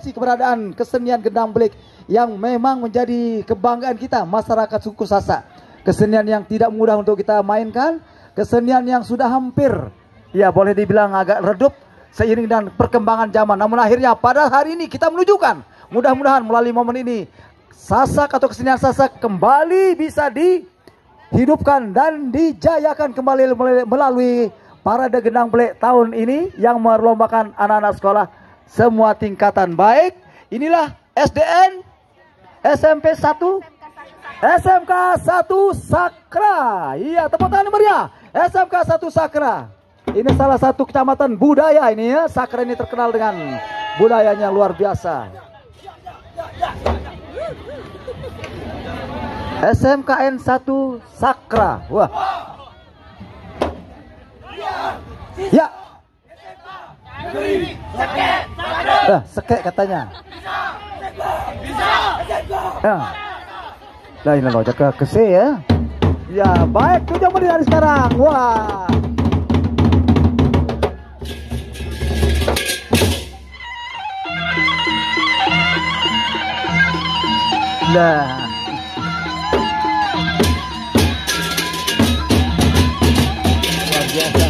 eksistensi keberadaan kesenian gendang belik yang memang menjadi kebanggaan kita masyarakat suku Sasak. Kesenian yang tidak mudah untuk kita mainkan, kesenian yang sudah hampir, ya boleh dibilang agak redup seiring dan perkembangan zaman. Namun akhirnya pada hari ini kita menunjukkan, mudah-mudahan melalui momen ini Sasak atau kesenian Sasak kembali bisa dihidupkan dan dijayakan kembali melalui parade gendang belik tahun ini yang melombakan anak-anak sekolah semua tingkatan. Baik, inilah SDN SMP 1 SMK 1 Sakra. Iya, tepuk tangan meriah. SMK 1 Sakra. Ini salah satu kecamatan budaya ini ya. Sakra ini terkenal dengan budayanya luar biasa. SMKN 1 Sakra. Wah. Ya. Sekek katanya. Ya. Nah ini loh jaga kese ya. Ya baik, 7 menit dari sekarang. Wah. Nah. Luar biasa.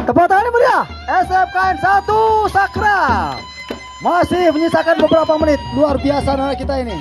Tepuk tangan meriah. SMKN 1 Sakra. Masih menyisakan beberapa menit. Luar biasa anak kita ini.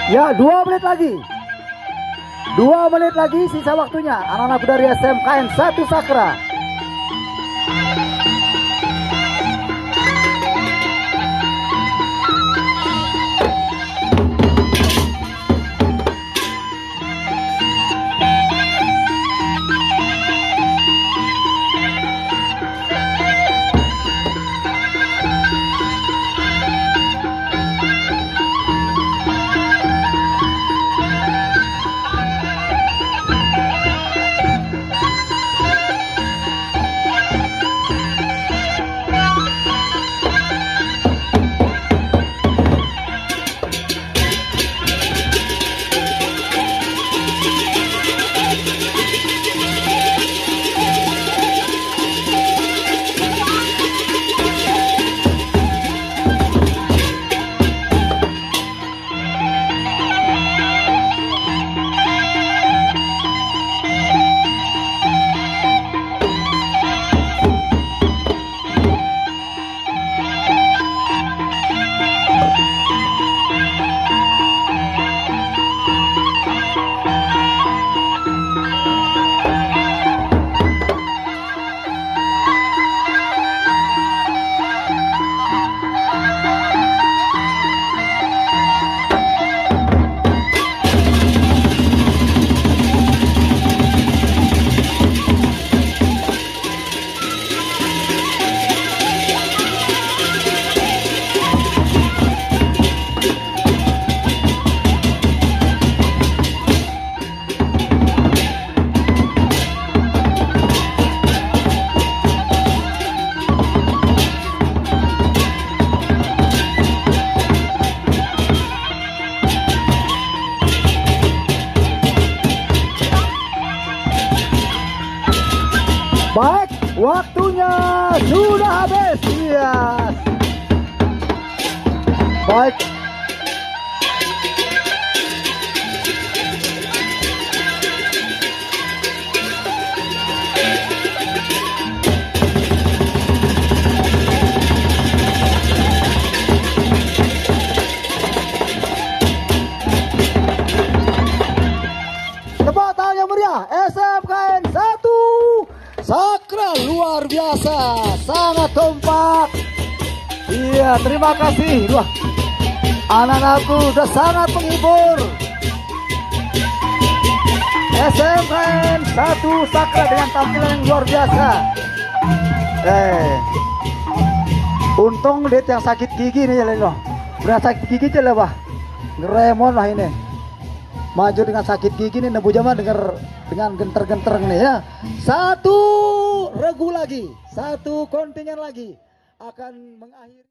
Ya, 2 menit lagi. 2 menit lagi sisa waktunya. Anak-anak dari SMKN 1 Sakra. Baik, waktunya sudah habis. Iya. Baik. Tepuk tangan yang meriah, SMKN 1 Sakra luar biasa, sangat kompak. Iya, terima kasih. Wah, anak-anakku sudah sangat menghibur. SMKN 1 Sakra dengan tampilan yang luar biasa. Untung dia yang sakit gigi nih ya loh. Berat sakit gigi aja lah bah. Ngeremon lah ini. Maju dengan sakit gigi nih, Nebu Jamal dengan genter-genter nih ya. 1 regu lagi, 1 kontingen lagi akan mengakhiri.